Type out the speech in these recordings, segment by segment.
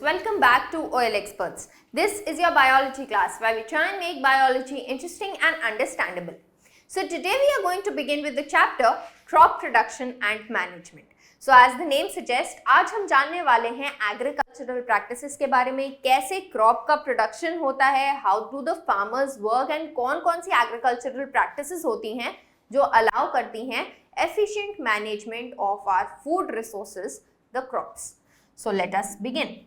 welcome back to OL Experts. This is your biology class where we try and make biology interesting and understandable. So today we are going to begin with the chapter crop production and management. So as the name suggests, आज हम जानने वाले हैं agricultural practices के बारे में, कैसे crop का production होता है, how do the farmers work and कौन-कौन सी agricultural practices होती हैं जो allow करती हैं efficient management of our food resources, the crops. So let us begin.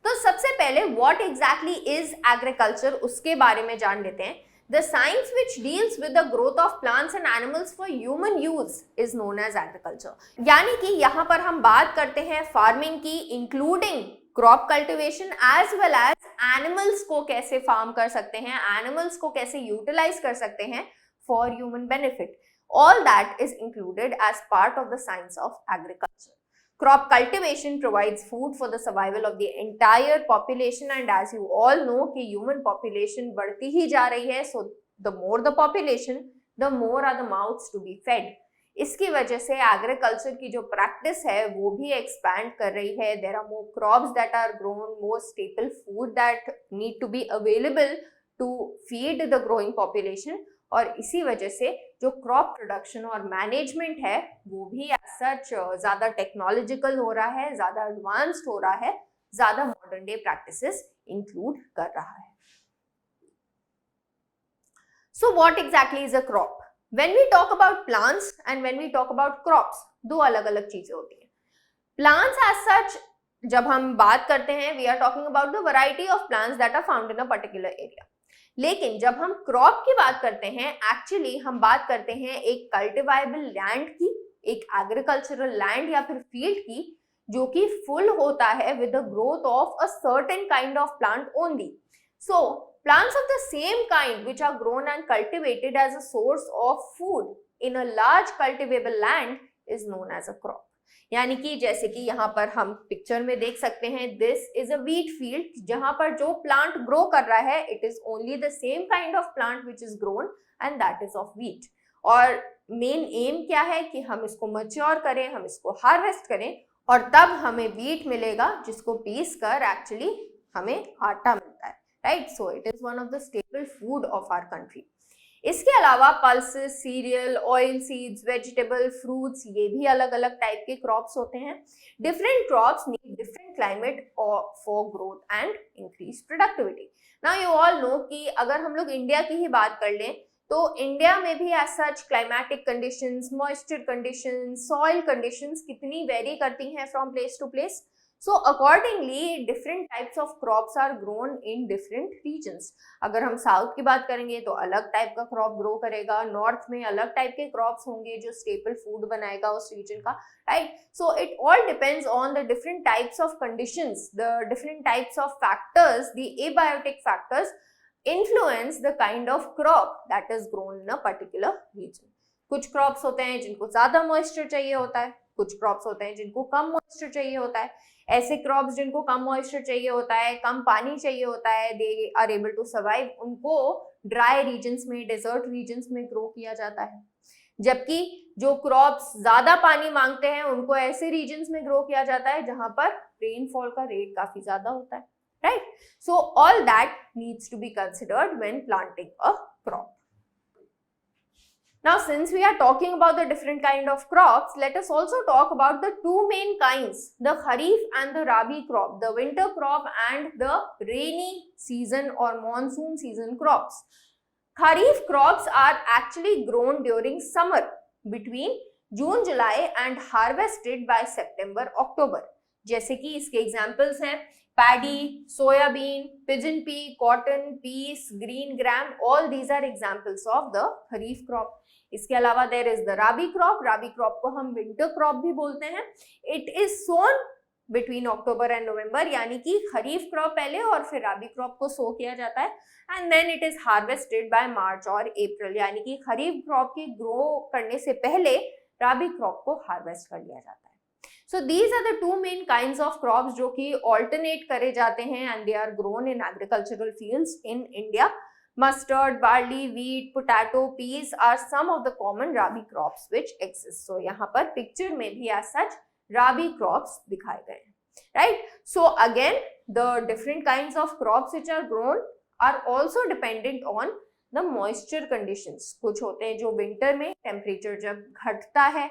तो सबसे पहले what exactly is agriculture उसके बारे में जान लेते हैं. The science which deals with the growth of plants and animals for human use is known as agriculture. यानी कि यहाँ पर हम बात करते हैं फार्मिंग की, including crop cultivation as well as animals को कैसे फार्म कर सकते हैं, animals को कैसे यूटिलाइज कर सकते हैं for human benefit. All that is included as part of the science of agriculture. Crop cultivation provides food for the survival of the entire population, and as you all know कि human population बढ़ती ही जा रही है, so the more the population, the more are the mouths to be fed. इसकी वजह से agriculture की जो practice है वो भी expand कर रही है. There are more crops that are grown, more staple food that need to be available to feed the growing population. और इसी वजह से जो क्रॉप प्रोडक्शन और मैनेजमेंट है वो भी एज सच ज़्यादा टेक्नोलॉजिकल हो रहा है, ज़्यादा एडवांस्ड हो रहा है, ज़्यादा मॉडर्न डे प्रैक्टिसेस इंक्लूड कर रहा है. So what exactly is a crop? When we talk about plants and when we talk about crops, दो अलग अलग चीजें होती हैं. प्लांट्स एज सच जब हम बात करते हैं, we are talking about the variety of plants that are found in a particular area. लेकिन जब हम क्रॉप की बात करते हैं, एक्चुअली हम बात करते हैं एक कल्टिवेबल लैंड की, एक एग्रीकल्चरल लैंड या फिर फील्ड की, जो कि फुल होता है with the growth of a certain kind of plant only. So plants of the same kind which are grown and cultivated as a source of food in a large cultivable land is known as a crop. यानी कि जैसे कि यहाँ पर हम picture में देख सकते हैं, this is a wheat field, जहां पर जो प्लांट ग्रो कर रहा है it is only the same kind of plant which is grown and that is of wheat. और मेन एम क्या है कि हम इसको मैच्योर करें, हम इसको हार्वेस्ट करें और तब हमें वीट मिलेगा जिसको पीस कर एक्चुअली हमें आटा मिलता है, right. So it is one of the staple food of our country. इसके अलावा pulses, cereal, oil seeds, vegetable, fruits, ये भी अलग अलग टाइप के क्रॉप्स होते हैं. Different crops need different climate for growth and increase productivity. Now you all know कि अगर हम लोग इंडिया की ही बात कर लें तो इंडिया में भी as such climatic conditions, moisture conditions, soil conditions कितनी वेरी करती हैं from place to place. So accordingly different types of crops are grown in different regions. अगर हम साउथ की बात करेंगे तो अलग टाइप का क्रॉप ग्रो करेगा, नॉर्थ में अलग टाइप के क्रॉप्स होंगे जो स्टेपल फूड बनाएगा उस रीजन का, right. So it all depends on the different types of conditions, the different types of factors, the abiotic factors influence the kind of crop that is grown in a particular region. कुछ crops होते हैं जिनको ज्यादा moisture चाहिए होता है, कुछ crops होते हैं जिनको कम मॉइस्चर चाहिए होता है. ऐसे क्रॉप्स जिनको कम मॉइस्चर चाहिए होता है, कम पानी चाहिए होता है, they are able to survive, उनको ड्राई रीजन्स में, डेजर्ट रीजन्स में ग्रो किया जाता है. जबकि जो क्रॉप्स ज्यादा पानी मांगते हैं उनको ऐसे रीजन्स में ग्रो किया जाता है जहां पर रेनफॉल का रेट काफी ज्यादा होता है, right. So all that needs to be considered when planting a crop. Now since we are talking about the different kind of crops, let us also talk about the two main kinds, the kharif and the rabi crop, the winter crop and the rainy season or monsoon season crops. Kharif crops are actually grown during summer between June, July and harvested by September, October. जैसे कि इसके examples हैं paddy, soybean, pigeon pea, cotton, peas, green gram, all these are examples of the kharif crop. इसके अलावा there is the rabi crop. Rabi crop को हम winter crop भी बोलते हैं. It is sown between October and November, यानी कि खरीफ क्रॉप पहले और फिर राबी क्रॉप को सो किया जाता है and then it is harvested by March और अप्रैल, यानी कि खरीफ क्रॉप के ग्रो करने से पहले राबी क्रॉप को हार्वेस्ट कर लिया जाता है. So these are the two main kinds of crops जो कि alternate करे जाते हैं and they are grown in agricultural fields in India. Mustard, barley, wheat, potato, peas are some of the common rabi crops which exist. So यहाँ पर picture में भी as such rabi crops दिखाए गए हैं. right? So again, the different kinds of crops which are grown are also dependent on the moisture conditions. कुछ होते हैं जो विंटर में टेम्परेचर जब घटता है,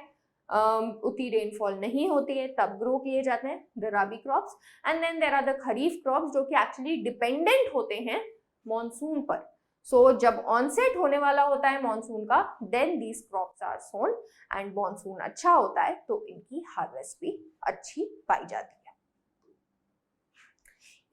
उतनी रेनफॉल नहीं होती है, तब ग्रो किए जाते हैं the rabi crops, and then there are the kharif crops जो कि एक्चुअली डिपेंडेंट होते हैं मॉनसून पर. सो जब ऑनसेट होने वाला होता है मॉनसून का, then these crops are sown, and monsoon अच्छा होता है तो इनकी हार्वेस्ट भी अच्छी पाई जाती है.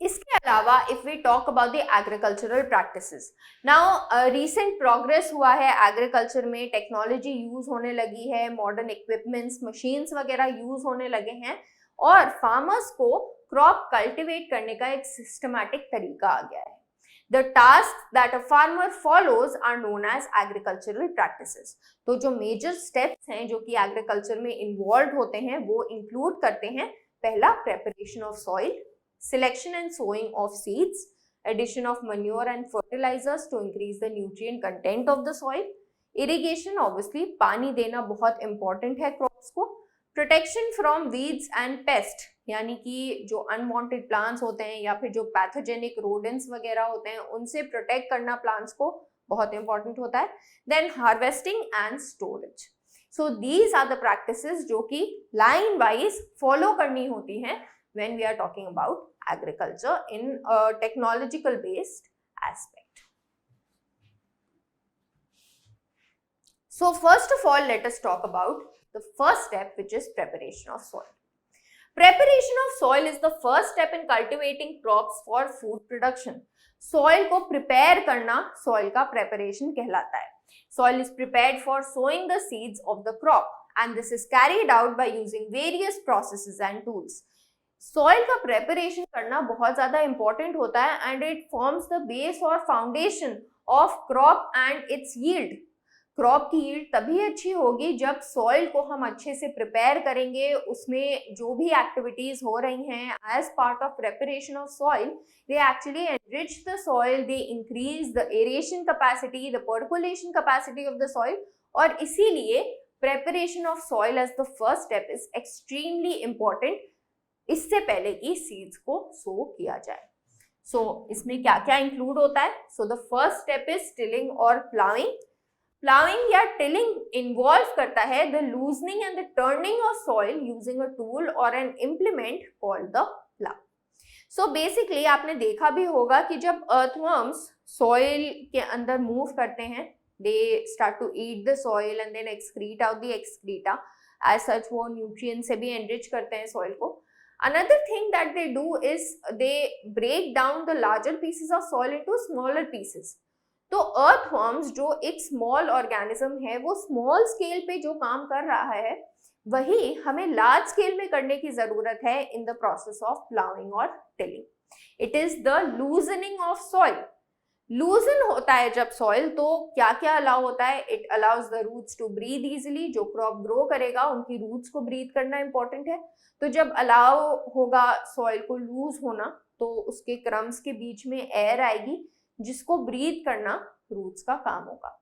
इसके अलावा if we talk about the agricultural practices, now recent progress हुआ है एग्रीकल्चर में, टेक्नोलॉजी यूज होने लगी है, मॉडर्न इक्विपमेंट्स मशीन्स वगैरह यूज होने लगे हैं, और फार्मर्स को क्रॉप कल्टीवेट करने का एक सिस्टमैटिक तरीका आ गया है. The tasks that a farmer follows are known as agricultural practices. तो जो मेजर स्टेप्स हैं जो कि एग्रीकल्चर में इन्वॉल्व होते हैं वो इंक्लूड करते हैं, पहला preparation of soil, selection and sowing of seeds, addition of manure and fertilizers to increase the nutrient content of the soil, irrigation, obviously पानी देना बहुत important है crops को, protection from weeds and pest, यानी कि जो unwanted plants होते हैं या फिर जो pathogenic rodents वगैरह होते हैं उनसे protect करना plants को बहुत important होता है, then harvesting and storage. So these are the practices जो कि line wise follow करनी होती हैं when we are talking about agriculture in a technological based aspect. So first of all, let us talk about the first step, which is preparation of soil. Preparation of soil is the first step in cultivating crops for food production. Soil को prepare करना soil का preparation कहलाता है. Soil is prepared for sowing the seeds of the crop, and this is carried out by using various processes and tools. Soil का preparation करना बहुत ज्यादा important होता है, and it forms the base और foundation of crop and its yield. Crop की yield तभी अच्छी होगी जब सॉइल को हम अच्छे से प्रिपेयर करेंगे, उसमें जो भी एक्टिविटीज हो रही हैं as part of preparation of soil, they actually enrich the soil, they increase the aeration capacity, the percolation capacity of the soil, और इसीलिए preparation of soil as the first step is extremely important, इससे पहले कि seeds को सो किया जाए. सो इसमें क्या क्या इंक्लूड होता है? So the first step is tilling और प्लाविंग. प्लाविंग या टिलिंग इन्वॉल्व करता है the loosening and the turning of soil using a tool और an implement called the plough. So basically आपने देखा भी होगा कि जब अर्थवर्म्स सॉइल के अंदर मूव करते हैं, they start to eat the soil and then excrete out the excreta. As such वो न्यूट्रिएंट से भी एनरिच करते हैं सॉइल को. Another thing that they do is they break down the larger pieces of soil into smaller pieces. तो earthworms जो एक small organism है, वो small scale पे जो काम कर रहा है वही हमें large scale में करने की जरूरत है in the process of plowing और tilling. It is the loosening of soil. लूजन होता है जब सॉइल, तो क्या क्या अलाउ होता है? It allows the roots to breathe easily. जो क्रॉप ग्रो करेगा उनकी रूट्स को ब्रीथ करना इंपॉर्टेंट है. तो जब अलाउ होगा सॉइल को लूज होना तो उसके क्रम्स के बीच में एयर आएगी जिसको ब्रीथ करना रूट्स का काम होगा.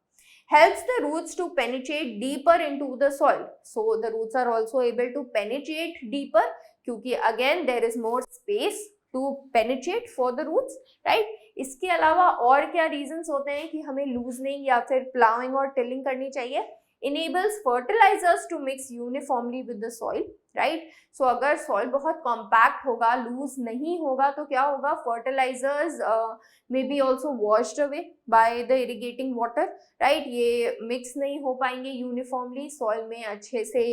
helps the roots to penetrate deeper into the soil. So the roots are also able to penetrate deeper क्योंकि again there is more space to penetrate for the roots, right? इसके अलावा और क्या reasons होते हैं कि हमें लूजनिंग या फिर प्लाविंग और टिलिंग करनी चाहिए? enables fertilizers to mix uniformly with the soil, right? So अगर soil बहुत compact होगा, loose नहीं होगा तो क्या होगा? Fertilizers may be also washed away by the irrigating water, right? ये mix नहीं हो पाएंगे uniformly soil में, अच्छे से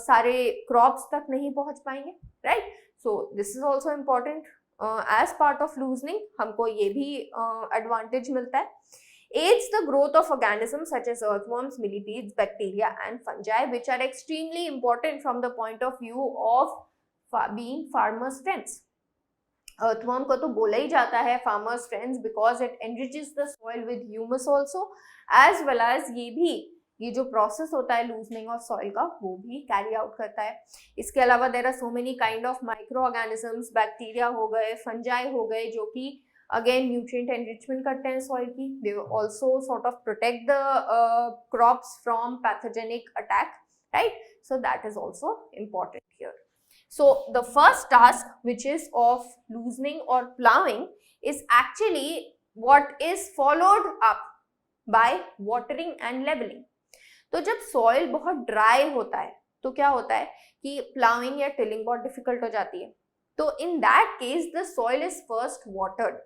सारे crops तक नहीं पहुंच पाएंगे, right? So this is also important as part of loosening. हमको ये भी advantage मिलता है. Aids the growth of organisms such as earthworms, millipedes, bacteria and fungi, which are extremely important from the point of view of being farmers' friends. Earthworm को तो बोला ही जाता है farmers' friends because it enriches the soil with humus also, as well as ये जो process होता है loosening of soil का वो भी कैरी आउट करता है. इसके अलावा there are so many kind of micro organisms, bacteria हो गए, फंजाई हो गए, जो कि अगेन न्यूट्रिएंट एनरिचमेंट करते हैं सॉइल की. They also sort of protect the crops from pathogenic attack, right? So that is also important here. So the first task, which is of loosening or plowing, is actually what is followed up by watering and leveling. तो जब soil बहुत dry होता है तो क्या होता है कि प्लाविंग या टिलिंग बहुत डिफिकल्ट हो जाती है. तो in that case the soil is first watered.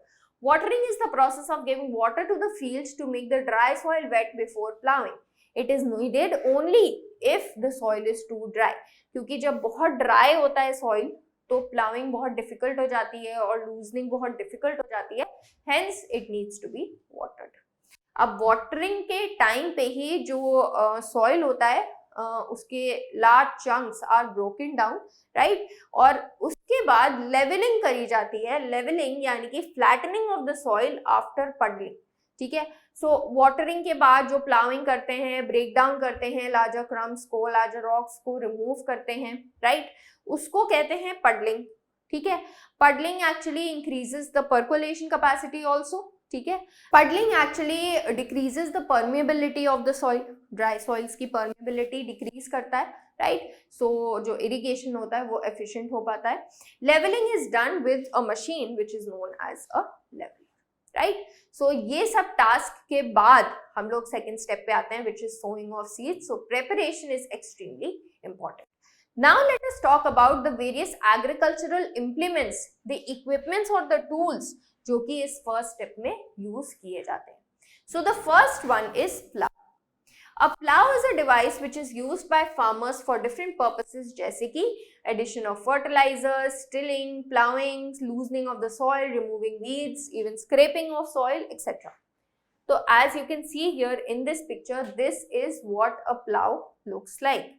Watering is the process of giving water to the fields to make the dry soil wet before plowing. It is needed only if the soil is too dry. क्योंकि जब बहुत dry होता है soil तो ploughing बहुत difficult हो जाती है और लूजनिंग बहुत डिफिकल्ट हो जाती है. Hence it needs to be watered. अब वाटरिंग के टाइम पे ही जो सॉइल होता है उसके large chunks are broken down, right. और उसके बाद लेवलिंग करी जाती है. लेवलिंग यानी कि flattening of the soil after puddling. ठीक है. सो वाटरिंग के बाद जो प्लाविंग करते हैं, ब्रेक डाउन करते हैं, लार्जर क्रम्स को, लार्जर रॉक्स को रिमूव करते हैं, राइट, उसको कहते हैं पडलिंग. ठीक है. Puddling actually increases the percolation capacity also. ठीक है. Puddling actually decreases the permeability of the soil. Dry soils की परमेबिलिटी डिक्रीज करता है, राइट. सो जो इरिगेशन होता है वो एफिशिएंट हो पाता है. Levelling is done with a machine which is known as a leveller, right. So ये सब टास्क के बाद हम लोग सेकेंड स्टेप पे आते हैं which is sowing of seeds. So preparation is extremely important. Now let us talk about the various agricultural implements, the equipments or the tools जो कि इस फर्स्ट स्टेप में यूज किए जाते हैं. So the first one is plow. A plow is a device which is used by farmers for different purposes जैसे कि addition of fertilizers, tilling, plowing, loosening of the soil, removing weeds, even scraping of soil, etc. So as you can see here in this picture, this is what a plow looks like.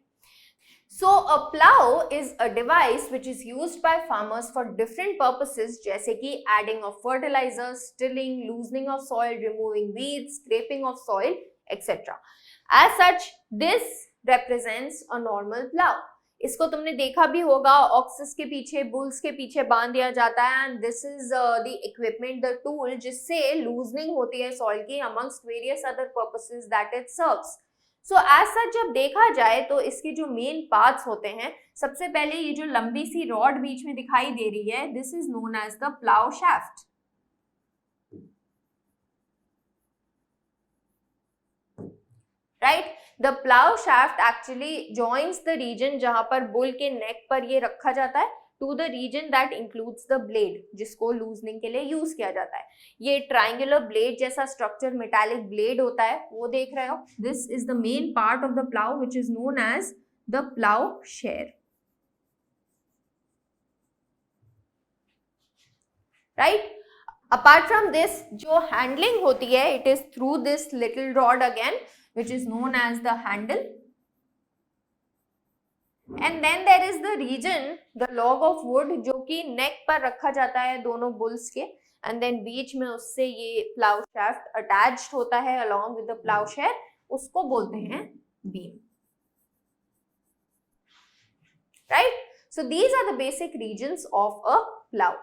So a plow is a device which is used by farmers for different purposes जैसे कि adding of fertilizers, tilling, loosening of soil, removing weeds, scraping of soil, etc. As such, this represents a normal plow. इसको तुमने देखा भी होगा, access के पीछे, bulls के पीछे बांध दिया जाता है and this is the equipment, the tool जिससे लूजनिंग होती है सॉइल की amongst various other purposes that it serves. So as such जब देखा जाए तो इसके जो मेन पार्ट्स होते हैं, सबसे पहले ये जो लंबी सी रॉड बीच में दिखाई दे रही है, this is known as the plough shaft, right. The plough shaft actually joins the region जहां पर बुल के नेक पर ये रखा जाता है to the region that includes the blade जिसको लूजनिंग के लिए यूज किया जाता है. ये ट्राइंगुलर ब्लेड जैसा स्ट्रक्चर मेटालिक ब्लेड होता है, वो देख रहे हो. This is the main part of the plough which is known as the plough share, right. Apart from this जो हैंडलिंग होती है, it is through this little rod again which is known as the handle. And then there is the region, the log of wood जो कि नेक पर रखा जाता है दोनों बुल्स के, एंड देन बीच में उससे ये प्लाउ शाफ्ट अटैच्ड होता है along with the plough share, उसको बोलते हैं beam, right. So these are the basic regions of a plough.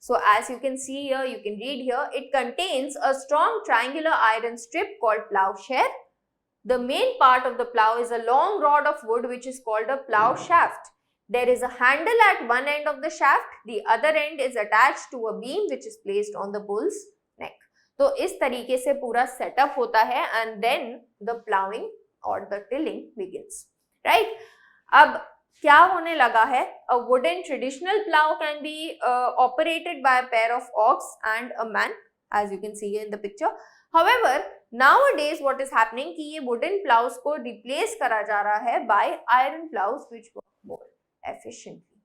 So as you can see here, you can read here, it contains a strong triangular iron strip called plowshare. The main part of the plow is a long rod of wood which is called a plow shaft. There is a handle at one end of the shaft. The other end is attached to a beam which is placed on the bull's neck. तो इस तरीके से पूरा setup होता है and then the plowing or the tilling begins, right? अब क्या होने लगा है? A wooden traditional plow can be operated by a pair of ox and a man, as you can see here in the picture. However, nowadays what is happening कि ये wooden plows को replace करा जा रहा है by iron plows which work more efficiently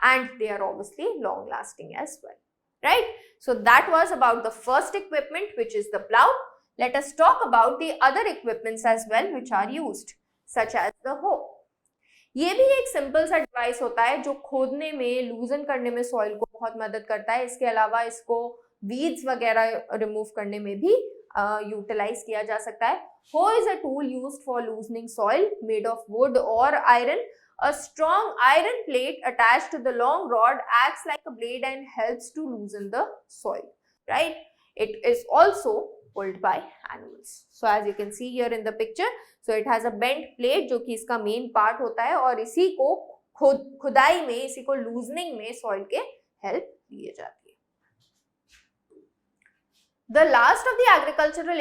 and they are obviously long lasting as well, right? So that was about the first equipment which is the plow. Let us talk about the other equipments as well which are used, such as the hoe. ये भी एक simple सा device होता है जो खोदने में, लूजन करने में सॉइल को बहुत मदद करता है. इसके अलावा इसको वीड्स वगैरह रिमूव करने में भी यूटिलाइज किया जा सकता है. Hoe is a tool used for loosening soil made of wood or iron. A strong iron plate attached to the long rod acts like a blade and helps to loosen the soil, right? It is also pulled by animals. So as you can see here in the picture, so it has a bent plate जो कि इसका main part होता है और इसी को खुदाई में, इसी को लूजनिंग में सॉइल के हेल्प लिए जाती है. The last of the agricultural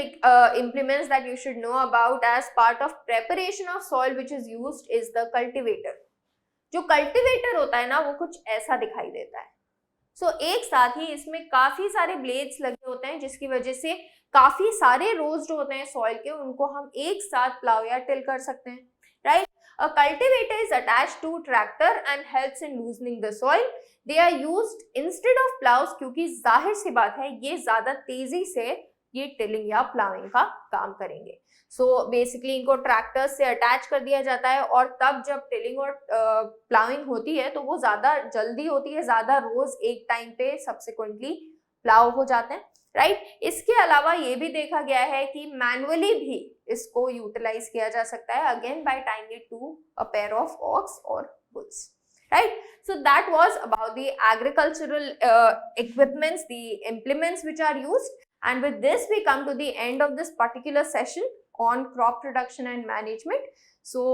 implements that you should know about as part of preparation of soil which is used is the cultivator. जो कल्टिवेटर होता है ना वो कुछ ऐसा दिखाई देता है. एक साथ ही इसमें काफी सारे ब्लेड्स लगे होते हैं जिसकी वजह से काफी सारे रोज जो होते हैं सॉइल के उनको हम एक साथ प्लाव या टिल कर सकते हैं, right. A cultivator is attached to tractor and helps in loosening the soil. They are used instead of plows क्योंकि जाहिर सी बात है ये ज्यादा तेजी से ये टिलिंग या प्लाविंग का काम करेंगे. बेसिकली इनको ट्रैक्टर्स से अटैच कर दिया जाता है और तब जब टिलिंग और प्लाविंग होती है तो वो ज्यादा जल्दी होती है, ज्यादा रोज एक टाइम पे सब्सिक्वेंटली प्लाव हो जाते हैं, राइट. इसके अलावा ये भी देखा गया है कि मैनुअली भी इसको यूटिलाइज किया जा सकता है, again by tying it to a pair of ox और bulls, right. So that was about the agricultural equipments, the implements which are used, and with this we come to the end of this particular session on crop production and management. So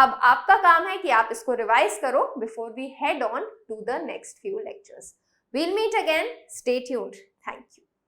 अब आपका काम है कि आप इसको revise करो before we head on to the next few lectures. We'll meet again. Stay tuned. Thank you.